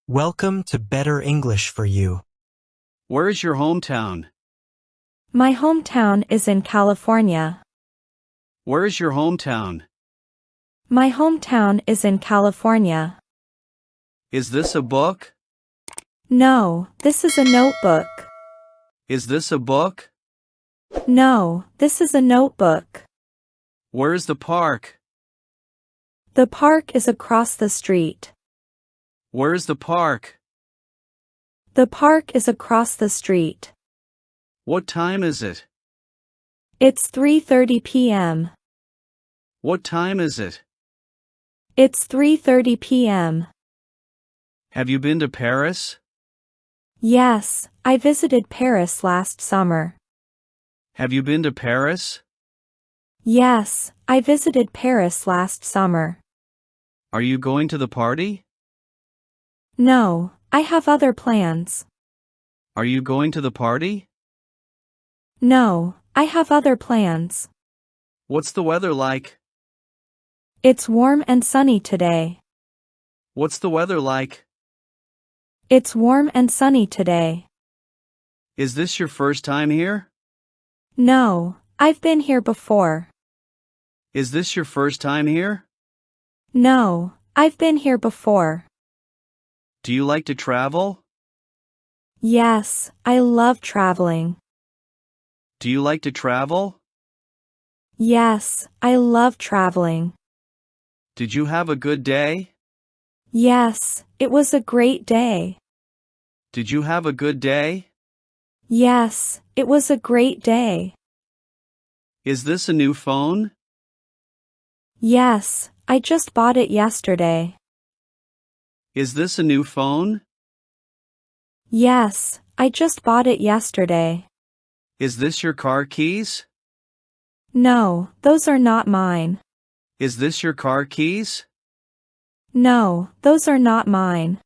Welcome to Better English for You. Where is your hometown? My hometown is in California. Where is your hometown? My hometown is in California. Is this a book? No, this is a notebook. Is this a book? No, this is a notebook. Where is the park? The park is across the street. Where is the park? The park is across the street. What time is it? It's 3:30 p.m. What time is it? It's 3:30 p.m. Have you been to Paris? Yes, I visited Paris last summer. Have you been to Paris? Yes, I visited Paris last summer. Are you going to the party? No, I have other plans. Are you going to the party? No, I have other plans. What's the weather like? It's warm and sunny today. What's the weather like? It's warm and sunny today. Is this your first time here? No, I've been here before. Is this your first time here? No, I've been here before. Do you like to travel? Yes, I love traveling. Do you like to travel? Yes, I love traveling. Did you have a good day? Yes, it was a great day. Did you have a good day? Yes, it was a great day. Is this a new phone? Yes, I just bought it yesterday. Is this a new phone? Yes, I just bought it yesterday. Is this your car keys? No, those are not mine. Is this your car keys? No, those are not mine.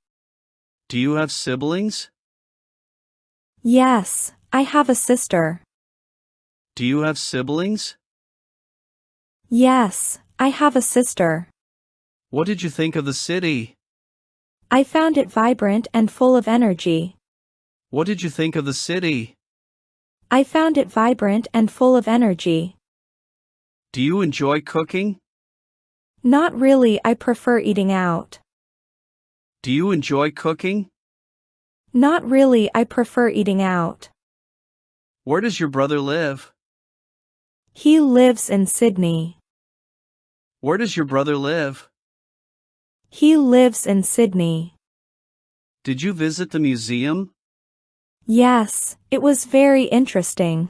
Do you have siblings? Yes, I have a sister. Do you have siblings? Yes, I have a sister. What did you think of the city? I found it vibrant and full of energy. What did you think of the city? I found it vibrant and full of energy. Do you enjoy cooking? Not really, I prefer eating out. Do you enjoy cooking? Not really, I prefer eating out. Where does your brother live? He lives in Sydney. Where does your brother live? He lives in Sydney. Did you visit the museum? Yes, it was very interesting.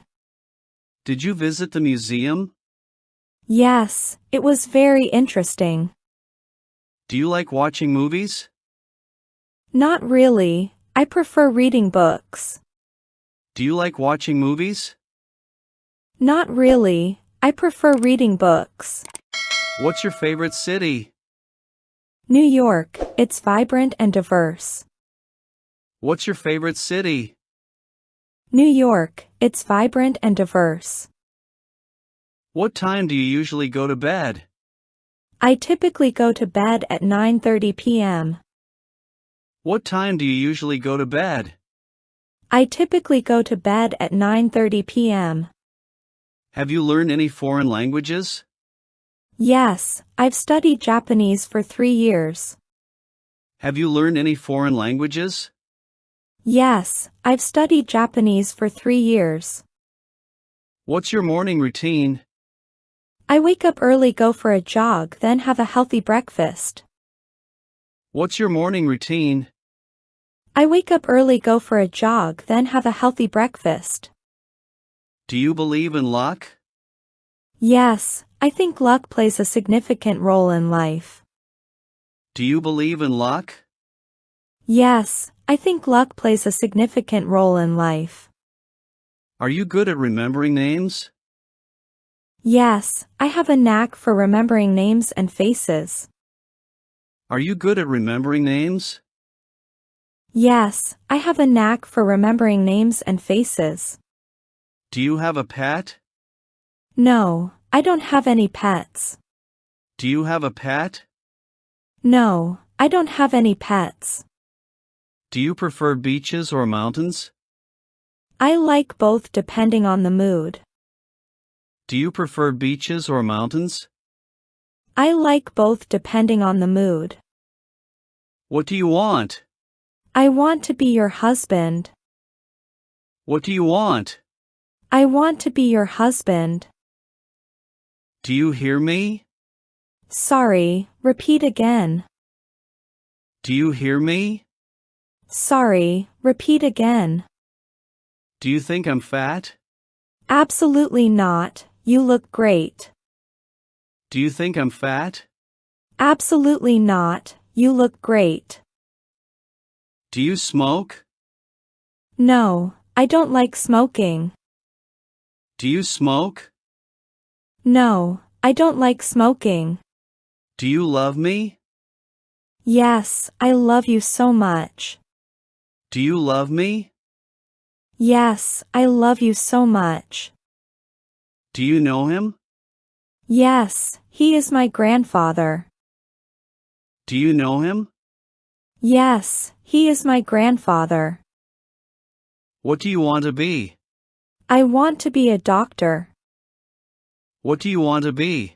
Did you visit the museum? Yes, it was very interesting. Do you like watching movies? Not really, I prefer reading books. Do you like watching movies? Not really, I prefer reading books. What's your favorite city? New York, it's vibrant and diverse. What's your favorite city? New York, it's vibrant and diverse. What time do you usually go to bed? I typically go to bed at 9:30 p.m. What time do you usually go to bed? I typically go to bed at 9:30 p.m. Have you learned any foreign languages? Yes, I've studied Japanese for 3 years. Have you learned any foreign languages? Yes, I've studied Japanese for 3 years. What's your morning routine? I wake up early, go for a jog, then have a healthy breakfast. What's your morning routine? I wake up early, go for a jog, then have a healthy breakfast. Do you believe in luck? Yes, I think luck plays a significant role in life. Do you believe in luck? Yes, I think luck plays a significant role in life. Are you good at remembering names? Yes, I have a knack for remembering names and faces. Are you good at remembering names? Yes, I have a knack for remembering names and faces. Do you have a pet? No, I don't have any pets. Do you have a pet? No, I don't have any pets. Do you prefer beaches or mountains? I like both depending on the mood. Do you prefer beaches or mountains? I like both depending on the mood. What do you want? I want to be your husband. What do you want? I want to be your husband. Do you hear me? Sorry, repeat again. Do you hear me? Sorry, repeat again. Do you think I'm fat? Absolutely not, you look great. Do you think I'm fat? Absolutely not, you look great. Do you smoke? No, I don't like smoking. Do you smoke? No, I don't like smoking. Do you love me? Yes, I love you so much. Do you love me? Yes, I love you so much. Do you know him? Yes, he is my grandfather. Do you know him? Yes, he is my grandfather. What do you want to be? I want to be a doctor. What do you want to be?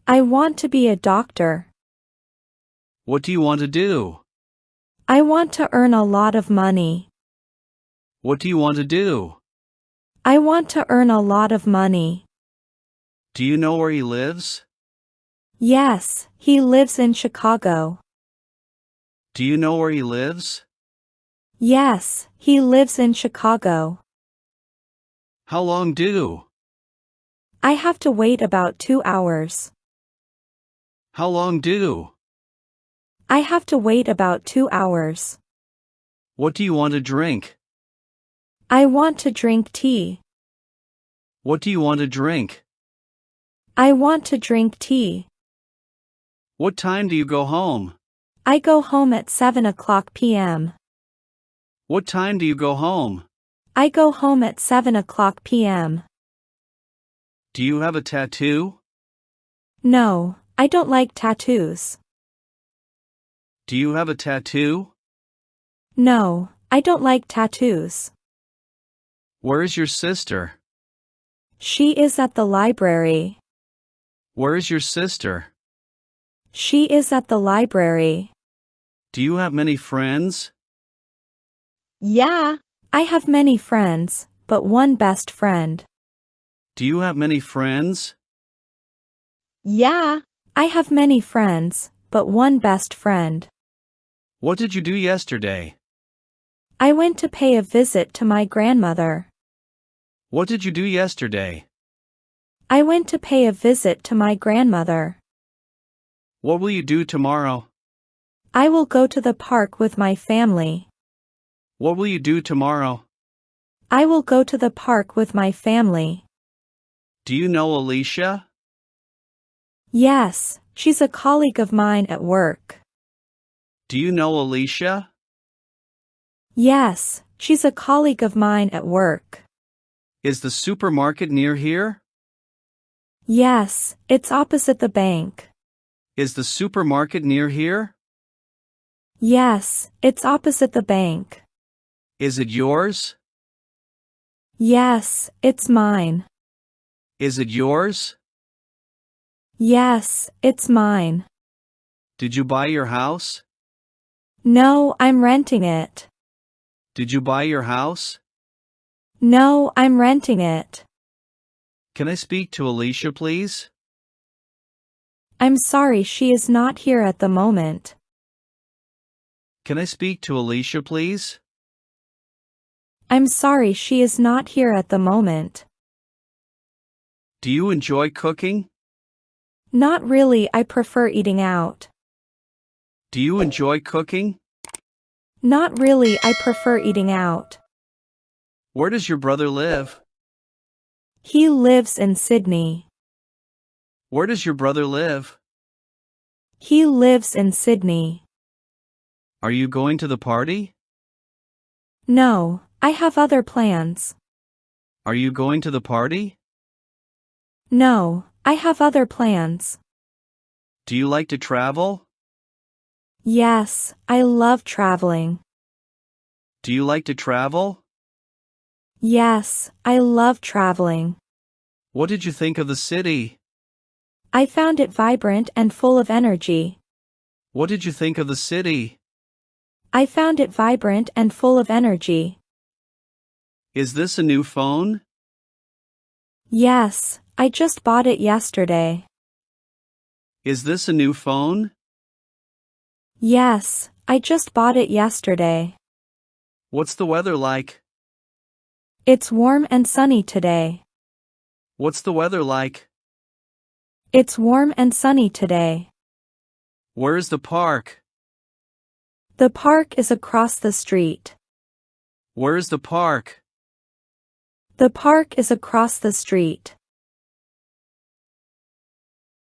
I want to be a doctor. What do you want to do? I want to earn a lot of money. What do you want to do? I want to earn a lot of money. Do you know where he lives? Yes, he lives in Chicago. Do you know where he lives? Yes, he lives in Chicago. How long do? I have to wait about 2 hours. How long do? I have to wait about 2 hours. What do you want to drink? I want to drink tea. What do you want to drink? I want to drink tea. What time do you go home? I go home at 7 p.m. What time do you go home? I go home at 7 p.m. Do you have a tattoo? No, I don't like tattoos. Do you have a tattoo? No, I don't like tattoos. Where is your sister? She is at the library. Where is your sister? She is at the library. Do you have many friends? Yeah. I have many friends, but one best friend. Do you have many friends? Yeah. I have many friends, but one best friend. What did you do yesterday? I went to pay a visit to my grandmother. What did you do yesterday? I went to pay a visit to my grandmother. What will you do tomorrow? I will go to the park with my family. What will you do tomorrow? I will go to the park with my family. Do you know Alicia? Yes, she's a colleague of mine at work. Do you know Alicia? Yes, she's a colleague of mine at work. Is the supermarket near here? Yes, it's opposite the bank. Is the supermarket near here? Yes, it's opposite the bank. Is it yours? Yes, it's mine. Is it yours? Yes, it's mine. Did you buy your house? No, I'm renting it. Did you buy your house? No, I'm renting it. Can I speak to Alicia, please? I'm sorry, she is not here at the moment. Can I speak to Alicia, please? I'm sorry, she is not here at the moment. Do you enjoy cooking? Not really, I prefer eating out. Do you enjoy cooking? Not really, I prefer eating out. Where does your brother live? He lives in Sydney. Where does your brother live? He lives in Sydney. Are you going to the party? No, I have other plans. Are you going to the party? No, I have other plans. Do you like to travel? Yes, I love traveling. Do you like to travel? Yes, I love traveling. What did you think of the city? I found it vibrant and full of energy. What did you think of the city? I found it vibrant and full of energy. Is this a new phone? Yes, I just bought it yesterday. Is this a new phone? Yes, I just bought it yesterday. What's the weather like? It's warm and sunny today. What's the weather like? It's warm and sunny today. Where's the park? The park is across the street. Where's the park? The park is across the street.